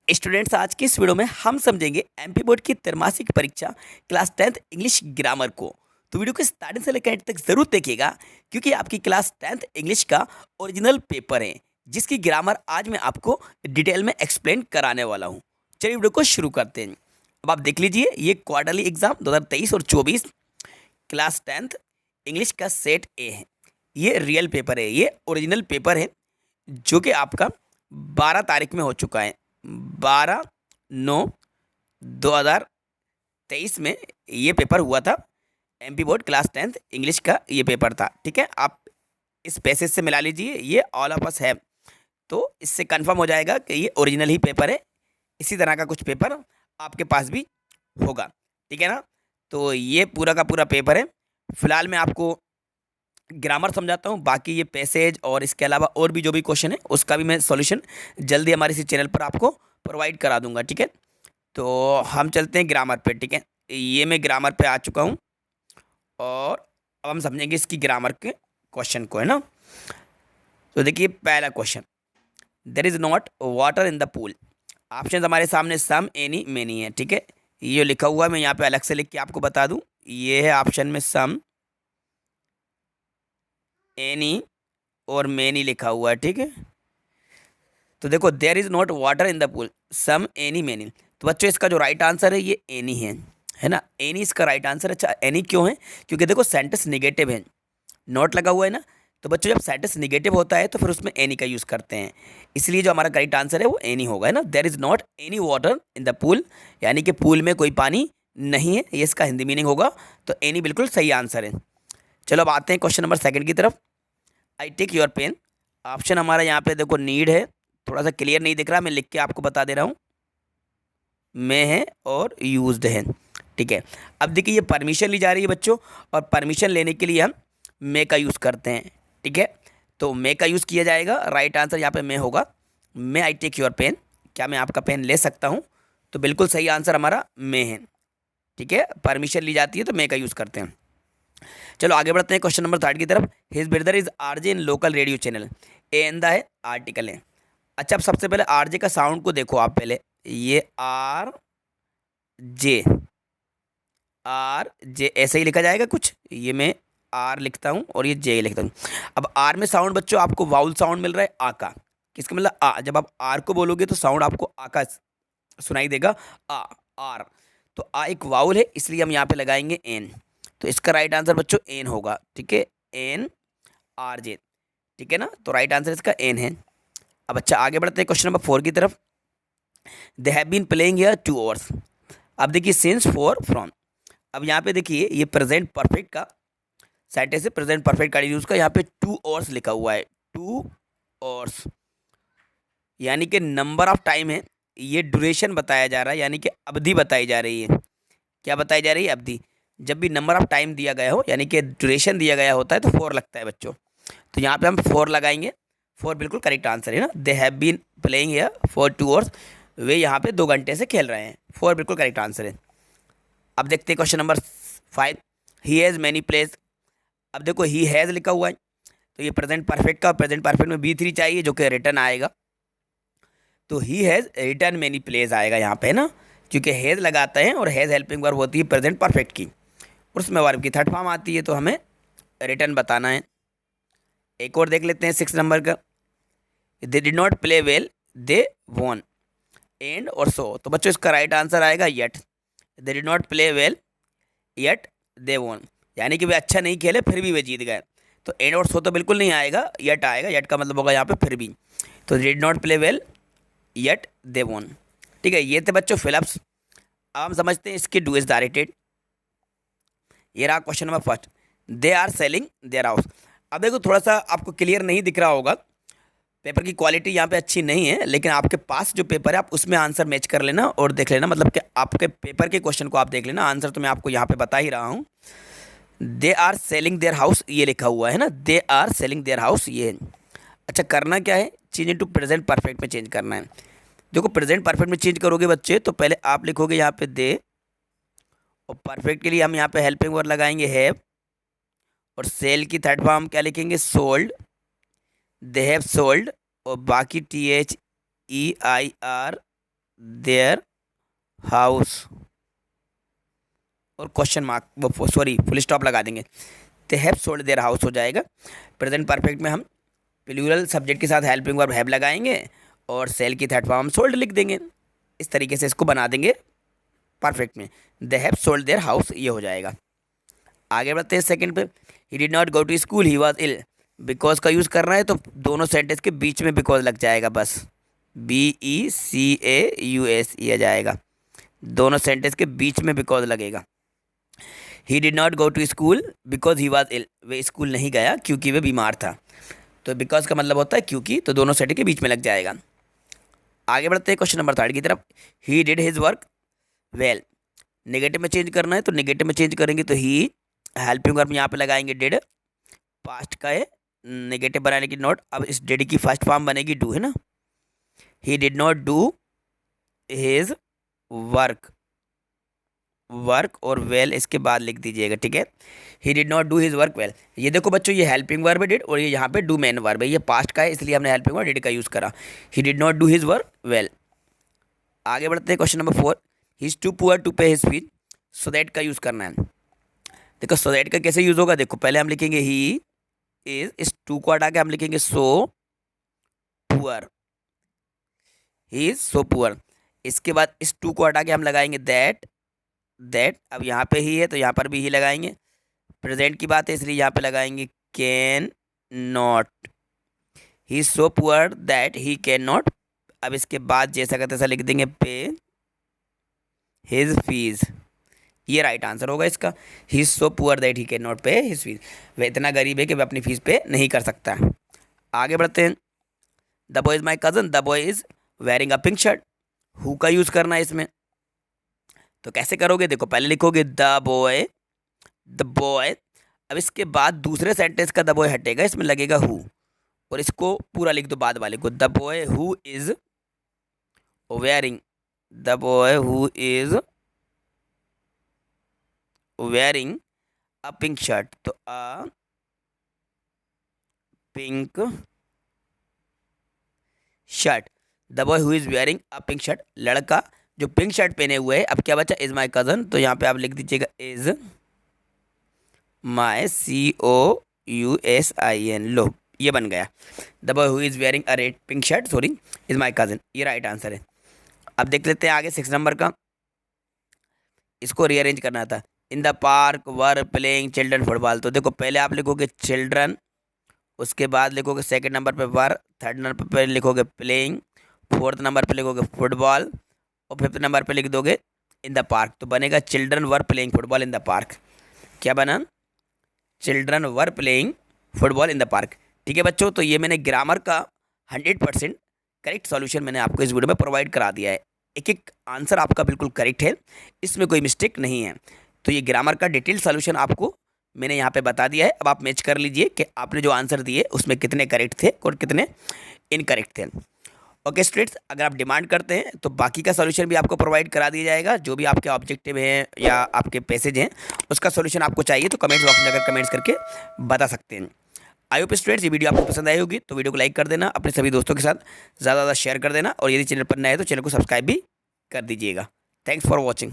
Students, आज की इस वीडियो में हम समझेंगे एमपी बोर्ड की त्रैमासिक परीक्षा क्लास 10th इंग्लिश ग्रामर को। तो वीडियो को स्टार्टिंग से लेकर एंड तक जरूर देखिएगा, क्योंकि आपकी क्लास 10th इंग्लिश का ओरिजिनल पेपर है, जिसकी ग्रामर आज मैं आपको डिटेल में एक्सप्लेन कराने वाला हूँ। चलिए वीडियो को शुरू करते हैं। अब आप देख लीजिए, ये क्वार्टरली एग्जाम 2023 और 24 क्लास 10th इंग्लिश का सेट ए है। ये रियल पेपर है, ये ओरिजिनल पेपर है, जो कि आपका 12 तारीख में हो चुका है। 12/9/2023 में ये पेपर हुआ था। MP board class 10th English का ये पेपर था। ठीक है, आप इस पैसेज से मिला लीजिए, ये ऑल ऑफ अस है, तो इससे कंफर्म हो जाएगा कि ये ओरिजिनल ही पेपर है। इसी तरह का कुछ पेपर आपके पास भी होगा, ठीक है ना। तो ये पूरा का पूरा पेपर है। फिलहाल मैं आपको ग्रामर समझाता हूँ, बाकी ये पैसेज और इसके अलावा और भी जो भी क्वेश्चन है उसका भी मैं सॉल्यूशन जल्दी हमारे इसी चैनल पर आपको प्रोवाइड करा दूंगा। ठीक है, तो हम चलते हैं ग्रामर पे। ठीक है, ये मैं ग्रामर पे आ चुका हूँ और अब हम समझेंगे इसकी ग्रामर के क्वेश्चन को, है ना। तो देखिए, पहला question, there is not water in the pool. Option हमारे सामने सम, एनी, मेनी है। ठीक है, ये लिखा हुआ है, मैं यहाँ पे अलग से लिख के आपको बता दूँ। ये है ऑप्शन में सम, एनी और मेनी लिखा हुआ है। ठीक है, तो देखो, there is not water in the pool, some, any, many. तो बच्चों, इसका जो राइट आंसर है ये एनी है ना। एनी इसका राइट आंसर। अच्छा, एनी क्यों है? क्योंकि देखो सेंटेंस निगेटिव है, नॉट लगा हुआ है ना। तो बच्चों, जब सेंटेंस निगेटिव होता है तो फिर उसमें एनी का यूज़ करते हैं, इसलिए जो हमारा राइट आंसर है वो एनी होगा, है ना। There is not any water in the pool, यानी कि पूल में कोई पानी नहीं है, ये इसका हिंदी मीनिंग होगा। तो एनी बिल्कुल सही आंसर है। चलो अब आते हैं क्वेश्चन नंबर सेकंड की तरफ। I take your pen. Option हमारा यहाँ पे देखो नीड है, थोड़ा सा क्लियर नहीं दिख रहा, मैं लिख के आपको बता दे रहा हूँ। में है और यूज्ड है। ठीक है, अब देखिए, ये परमिशन ली जा रही है बच्चों, और परमिशन लेने के लिए हम मे का यूज़ करते हैं। ठीक है, तो मे का यूज़ किया जाएगा। राइट आंसर यहाँ पे मे होगा। मे आई टेक योर पेन, क्या मैं आपका पेन ले सकता हूँ? तो बिल्कुल सही आंसर हमारा मे है। ठीक है, परमिशन ली जाती है तो मे का यूज़ करते हैं। चलो आगे बढ़ते हैं क्वेश्चन नंबर थर्ड की तरफ। His brother is RJ in local radio channel. A an the है, आर्टिकल है। अच्छा, अब सबसे पहले आरजे का साउंड को देखो आप पहले। ये आर जे ऐसे ही लिखा जाएगा कुछ। ये मैं आर लिखता हूँ और ये जे लिखता हूँ। अब आर में साउंड बच्चों आपको वाउल साउंड मिल रहा है, आ का। किसका मतलब? आ। जब आप आर को बोलोगे तो साउंड आपको आ का सुनाई देगा, आ, आर। तो आ एक वाउल है, इसलिए हम यहाँ पे लगाएंगे एन। तो इसका राइट आंसर बच्चों एन होगा। ठीक है, एन आर जे। ठीक है ना, तो राइट आंसर इसका एन है। अब अच्छा, आगे बढ़ते हैं क्वेश्चन नंबर 4 की तरफ। They have been playing here 2 hours. अब देखिए, सिंस, फॉर, फ्रॉम। अब यहाँ पे देखिए, ये प्रेजेंट परफेक्ट का सेंटेंस है, प्रेजेंट परफेक्ट का यूज का। यहाँ पे 2 आवर्स लिखा हुआ है, 2 आवर्स, यानी कि नंबर ऑफ टाइम है। ये ड्यूरेशन बताया जा रहा है, यानी कि अवधि बताई जा रही है। क्या बताई जा रही है? अवधि। जब भी नंबर ऑफ टाइम दिया गया हो, यानी कि ड्यूरेशन दिया गया होता है, तो 4 लगता है बच्चों। तो यहाँ पे हम 4 लगाएंगे। 4 बिल्कुल करेक्ट आंसर है ना। They have been playing here for 2 hours. वे यहाँ पे 2 घंटे से खेल रहे हैं। 4 बिल्कुल करेक्ट आंसर है। अब देखते हैं question number 5। He has many place. अब देखो, ही हैज़ लिखा हुआ है, तो ये प्रेजेंट परफेक्ट का, प्रेजेंट परफेक्ट में बी3 चाहिए, जो कि रिटर्न आएगा। तो he has return many place आएगा यहाँ पे, है ना, क्योंकि हैज़ लगाते हैं और हैज़ हेल्पिंग वर्ब होती है प्रेजेंट परफेक्ट की, और उसमें वर्ब की थर्ड फॉर्म आती है, तो हमें रिटर्न बताना है। एक और देख लेते हैं 6 नंबर का। They did not play well, they won. And और सो, तो बच्चों इसका राइट आंसर आएगा yet. They did not play well yet they won, यानी कि वे अच्छा नहीं खेले फिर भी वे जीत गए। तो एंड और सो तो बिल्कुल नहीं आएगा, येट आएगा। येट का मतलब होगा यहाँ पे फिर भी। तो did not play well yet they won. ठीक है, ये थे बच्चों फिलअप्स। अब हम समझते हैं इसके डू इज डायरेक्टेड। ये रहा question number first. They are selling their house. अब देखो, थोड़ा सा आपको क्लियर नहीं दिख रहा होगा, पेपर की क्वालिटी यहाँ पे अच्छी नहीं है, लेकिन आपके पास जो पेपर है आप उसमें आंसर मैच कर लेना और देख लेना, मतलब कि आपके पेपर के क्वेश्चन को आप देख लेना। आंसर तो मैं आपको यहाँ पे बता ही रहा हूँ। They are selling their house, ये लिखा हुआ है ना, they are selling their house, ये है। अच्छा, करना क्या है? चेंज इनटू प्रेजेंट परफेक्ट में चेंज करना है। देखो, प्रेजेंट परफेक्ट में चेंज करोगे बच्चे, तो पहले आप लिखोगे यहाँ पे दे, और परफेक्ट के लिए हम यहाँ पे हेल्पिंग वर्ड लगाएंगे हैव, और सेल की थर्ड फॉर्म क्या लिखेंगे? सोल्ड। दे हैव सोल्ड, और बाकी THEIR देयर हाउस और क्वेश्चन मार्क, वो सॉरी फुल स्टॉप लगा देंगे, दे हैव सोल्ड देयर हाउस हो जाएगा। प्रेजेंट परफेक्ट में हम प्लूरल सब्जेक्ट के साथ हेल्पिंग वर्ब हैव लगाएंगे और सेल की थर्ड फॉर्म सोल्ड लिख देंगे। इस तरीके से इसको बना देंगे परफेक्ट में, they have sold their house, ये हो जाएगा। आगे बढ़ते हैं सेकंड पे, he did not go to school he was ill. Because का यूज़ करना है तो दोनों सेंटेंस के बीच में बिकॉज लग जाएगा, बस BECAUS ये जाएगा, दोनों सेंटेंस के बीच में बिकॉज लगेगा। He did not go to school because he was ill, वे स्कूल नहीं गया क्योंकि वे बीमार था। तो बिकॉज का मतलब होता है क्योंकि, तो दोनों सेंटेंस के बीच में लग जाएगा। आगे बढ़ते हैं क्वेश्चन नंबर 3 की तरफ, he did his work well. Negative में चेंज करना है तो नेगेटिव में चेंज करेंगे तो ही, हेल्पिंग वर्ब यहाँ पे लगाएंगे डिड, पास्ट का है, नेगेटिव बनाने की नोट। अब इस डिड की फर्स्ट फॉर्म बनेगी डू, है ना। ही did not do his work, work और वेल इसके बाद लिख दीजिएगा, ठीक है। ही did not do his work well. ये देखो बच्चों, ये हेल्पिंग वर्ब है डिड, और ये यहाँ पे डू मेन वर्ब है, ये पास्ट का है इसलिए हमने हेल्पिंग वर्ब डिड का यूज़ करा। He did not do his work well. आगे बढ़ते हैं question number 4, he is too poor to pay his fees, so that का यूज़ करना है। देखो सो दैट का कैसे यूज़ होगा, देखो पहले हम लिखेंगे ही इज, इस टू को हटा के हम लिखेंगे so poor, he is so poor. इसके बाद इस टू को हटा के हम लगाएंगे दैट, दैट अब यहाँ पे ही है तो यहाँ पर भी ही लगाएंगे। प्रेजेंट की बात है इसलिए यहाँ पे लगाएंगे can not, he is so poor that he can not. अब इसके बाद जैसा का तैसा लिख देंगे पे हिज फीस, ये राइट आंसर होगा इसका। He is so poor that he can not पे हिज फीस, वह इतना गरीब है कि वह अपनी फीस पे नहीं कर सकता। आगे बढ़ते हैं, the boy is my cousin, the boy is wearing a pink shirt. Who का यूज़ करना है इसमें, तो कैसे करोगे, देखो पहले लिखोगे द बॉय, द बॉय, अब इसके बाद दूसरे सेंटेंस का द बॉय हटेगा, इसमें लगेगा हु, और इसको पूरा लिख दो बाद वाले को, the boy who is wearing, the boy who is wearing a pink shirt, तो a pink shirt, the boy who is wearing a pink shirt, लड़का जो पिंक शर्ट पहने हुए है। अब क्या बचा, इज माई कजन, तो यहाँ पे आप लिख दीजिएगा इज माई COUSIN, लो ये बन गया। The boy who is wearing a red pink shirt, sorry, is my cousin, ये राइट आंसर है। अब देख लेते हैं आगे 6 नंबर का, इसको रीअरेंज करना था। In the park were playing children football, तो देखो पहले आप लिखोगे चिल्ड्रन, उसके बाद लिखोगे सेकंड नंबर पे वर, थर्ड नंबर पे लिखोगे प्लेइंग, फोर्थ नंबर पे लिखोगे फुटबॉल, और फिफ्थ नंबर पे लिख दोगे इन द पार्क, तो बनेगा children were playing football in the park. क्या बना, children were playing football in the park. ठीक है बच्चों, तो ये मैंने ग्रामर का 100% करेक्ट सॉल्यूशन मैंने आपको इस वीडियो में प्रोवाइड करा दिया है। एक एक आंसर आपका बिल्कुल करेक्ट है, इसमें कोई मिस्टेक नहीं है। तो ये ग्रामर का डिटेल सॉल्यूशन आपको मैंने यहाँ पे बता दिया है। अब आप मैच कर लीजिए कि आपने जो आंसर दिए उसमें कितने करेक्ट थे और कितने इनकरेक्ट थे। ओके स्टूडेंट्स, अगर आप डिमांड करते हैं तो बाकी का सॉल्यूशन भी आपको प्रोवाइड करा दिया जाएगा। जो भी आपके ऑब्जेक्टिव हैं या आपके पैसेज हैं उसका सॉल्यूशन आपको चाहिए तो कमेंट बॉक्स में जाकर कमेंट्स करके बता सकते हैं। आई होप स्टूडेंट्स ये वीडियो आपको पसंद आई होगी, तो वीडियो को लाइक कर देना, अपने सभी दोस्तों के साथ ज़्यादा से ज़्यादा शेयर कर देना, और यदि चैनल पर नए हैं तो चैनल को सब्सक्राइब भी कर दीजिएगा। Thanks for watching.